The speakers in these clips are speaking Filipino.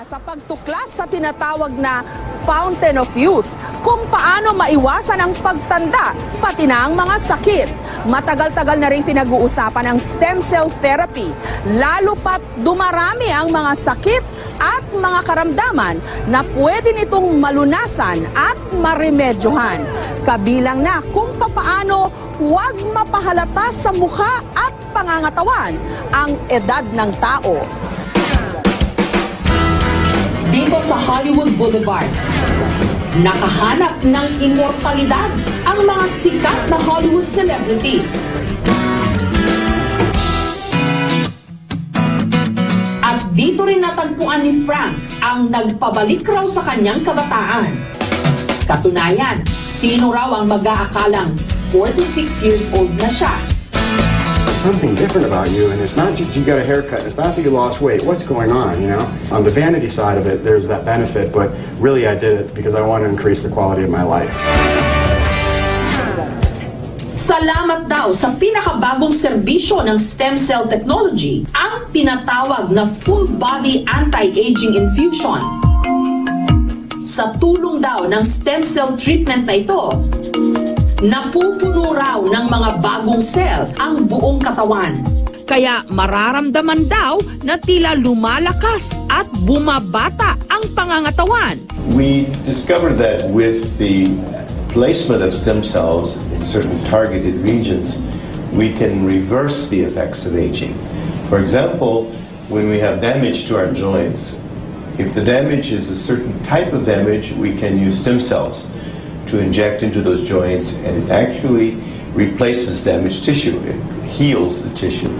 sa pagtuklas sa tinatawag na Fountain of Youth kung paano maiwasan ang pagtanda pati na ang mga sakit. Matagal-tagal na rin pinag-uusapan ang stem cell therapy, lalo pat dumarami ang mga sakit at mga karamdaman na pwede nitong malunasan at maremedyohan. Kabilang na kung papaano huwag mapahalata sa mukha at pangangatawan ang edad ng tao. Dito sa Hollywood Boulevard, nakahanap ng immortalidad ang mga sikat na Hollywood celebrities. At dito rin natagpuan ni Frank ang nagpabalik raw sa kanyang kabataan. Katunayan, sino raw ang mag-aakalang 46 years old na siya? Something different about you, and it's not just you got a haircut, it's not that you lost weight. What's going on, you know? On the vanity side of it, there's that benefit, but really I did it because I want to increase the quality of my life. Salamat daw sa pinakabagong serbisyo ng stem cell technology, ang tinatawag na full body anti-aging infusion. Sa tulong daw ng stem cell treatment na ito, napupuno raw ng mga bagong cell ang buong katawan. Kaya mararamdaman daw na tila lumalakas at bumabata ang pangangatawan. We discovered that with the placement of stem cells in certain targeted regions, we can reverse the effects of aging. For example, when we have damage to our joints, if the damage is a certain type of damage, we can use stem cells to inject into those joints, and it actually replaces damaged tissue. It heals the tissue.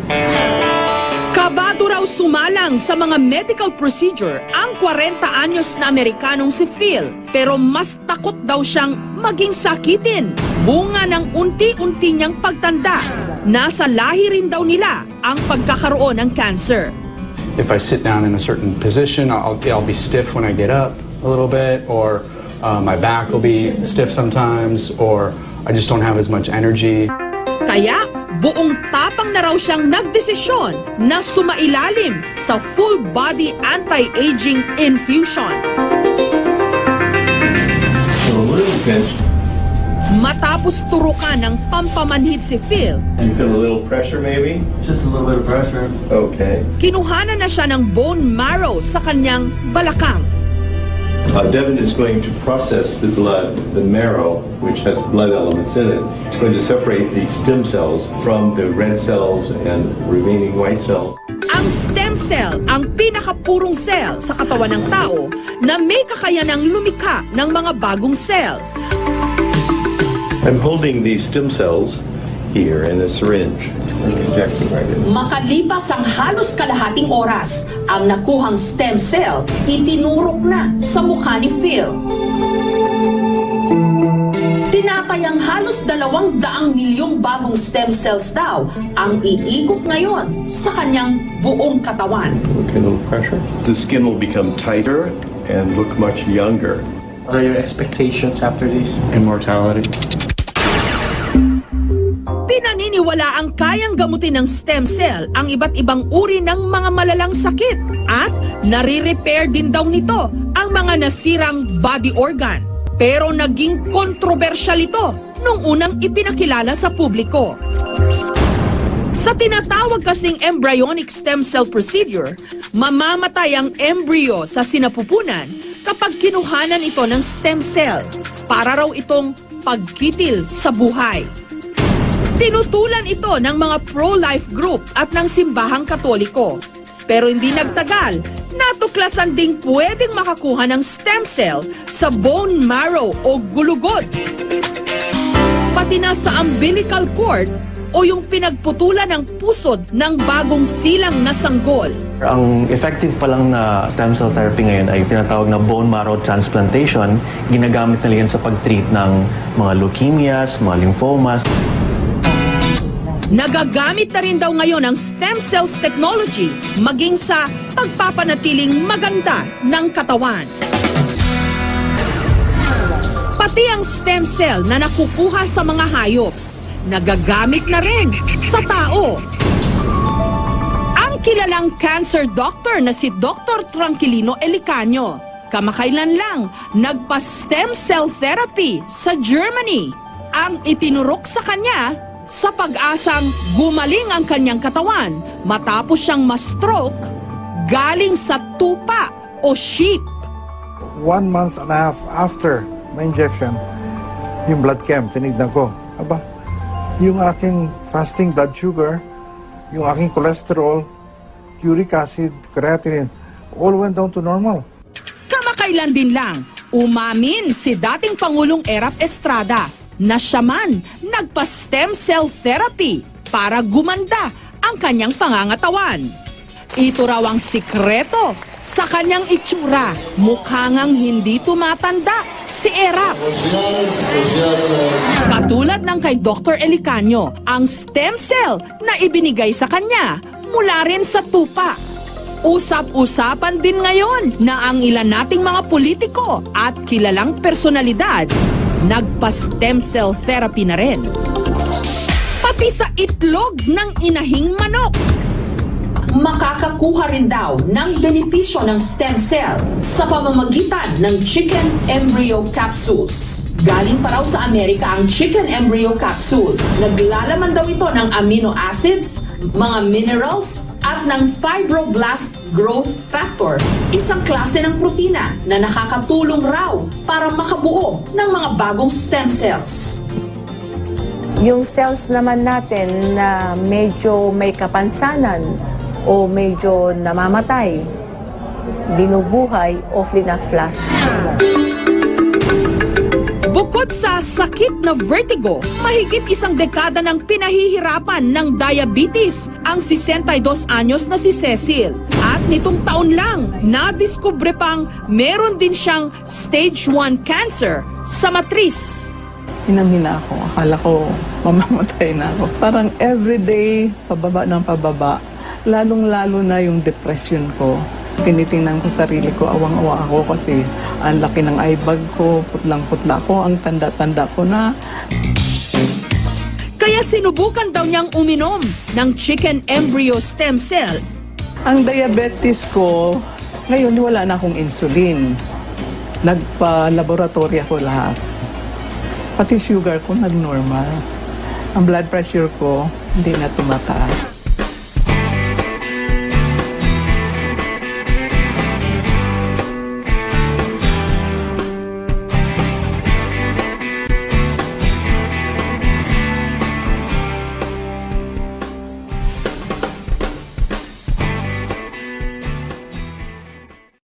Kabado raw sumalang sa mga medical procedure ang 40 anyos na Amerikanong si Phil. Pero mas takot daw siyang maging sakitin. Bunga ng unti-unti niyang pagtanda. Nasa lahi rin daw nila ang pagkakaroon ng cancer. If I sit down in a certain position, I'll be stiff when I get up a little bit, or my back will be stiff sometimes, or I just don't have as much energy. Kaya buong tapang na raw siyang nagdesisyon na sumailalim sa full body anti-aging infusion. Matapos turukan ng pampamanhid si Phil, You feel a little pressure maybe? Just a little bit of pressure. Okay. kinuhanan na siya ng bone marrow sa kanyang balakang. Devin is going to process the blood, the marrow, which has blood elements in it. It's going to separate the stem cells from the red cells and remaining white cells. Ang stem cell ang pinakapurong cell sa katawan ng tao na may kakayanang lumikha ng mga bagong cell. I'm holding these stem cells here in a syringe. Injecting right in. Makalipas ang halos kalahating oras, ang nakuhang stem cell itinurok na sa mukha ni Phil. Tinatayang halos 200 milyong bagong stem cells daw ang iikot ngayon sa kanyang buong katawan. Okay, a little pressure. The skin will become tighter and look much younger. What are your expectations after this? Immortality. Pinaniniwala ang kayang gamutin ng stem cell ang iba't ibang uri ng mga malalang sakit at nare-repair din daw nito ang mga nasirang body organ. Pero naging kontrobersyal ito nung unang ipinakilala sa publiko. Sa tinatawag kasing embryonic stem cell procedure, mamamatay ang embryo sa sinapupunan kapag kinuhanan ito ng stem cell para raw itong pagkitil sa buhay. Tinutulan ito ng mga pro-life group at ng simbahang Katoliko. Pero hindi nagtagal, natuklasan ding pwedeng makakuha ng stem cell sa bone marrow o gulugod. Pati na sa umbilical cord o yung pinagputulan ng pusod ng bagong silang na sanggol. Ang effective pa lang na stem cell therapy ngayon ay tinatawag na bone marrow transplantation. Ginagamit nila yan sa pag-treat ng mga leukemias, mga lymphomas. Nagagamit na rin daw ngayon ang stem cells technology maging sa pagpapanatiling maganda ng katawan. Pati ang stem cell na nakukuha sa mga hayop, nagagamit na rin sa tao. Ang ang kilalang cancer doctor na si Dr. Tranquilino Elicanio. Kamakailan lang, nagpa-stem cell therapy sa Germany. Ang itinurok sa kanya sa pag-asang gumaling ang kanyang katawan matapos siyang ma-stroke galing sa tupa o sheep. 1 month and a half after my injection, yung blood chem, tinignan ko. Aba, yung aking fasting blood sugar, yung aking cholesterol, uric acid, creatinine, all went down to normal. Kamakailan din lang, umamin si dating Pangulong Erap Estrada na siya man nagpa-stem cell therapy para gumanda ang kanyang pangangatawan. Ito raw ang sikreto sa kanyang itsura. Mukha ngang hindi tumatanda si Erap. Katulad ng kay Dr. Elicanio, ang stem cell na ibinigay sa kanya mula rin sa tupa. Usap-usapan din ngayon na ang ilan nating mga politiko at kilalang personalidad nagpa-stem cell therapy na rin. Pati sa itlog ng inahing manok. Makakakuha rin daw ng benepisyo ng stem cell sa pamamagitan ng chicken embryo capsules. Galing pa raw sa Amerika ang chicken embryo capsule. Naglalaman daw ito ng amino acids, mga minerals, at ng fibroblast growth factor, isang klase ng protina na nakakatulong raw para makabuo ng mga bagong stem cells. Yung cells naman natin na medyo may kapansanan o medyo namamatay, binubuhay o flash. Bukod sa sakit na vertigo, mahigit 1 dekada ng pinahihirapan ng diabetes ang 62 anyos na si Cecil. At nitong taon lang, nadiskubre pang meron din siyang stage 1 cancer sa matris. Hinamhina ako. Akala ko mamamatay na ako. Parang everyday, pababa ng pababa. Lalong-lalo na yung depression ko. Tinitingnan ko sarili ko, awang-awa ako kasi ang laki ng eye bag ko, putlang-putla ko, ang tanda-tanda ko na. Kaya sinubukan daw niyang uminom ng chicken embryo stem cell. Ang diabetes ko, ngayon wala na akong insulin. Nagpa-laboratory ako lahat. Pati sugar ko nag-normal. Ang blood pressure ko hindi na tumataas.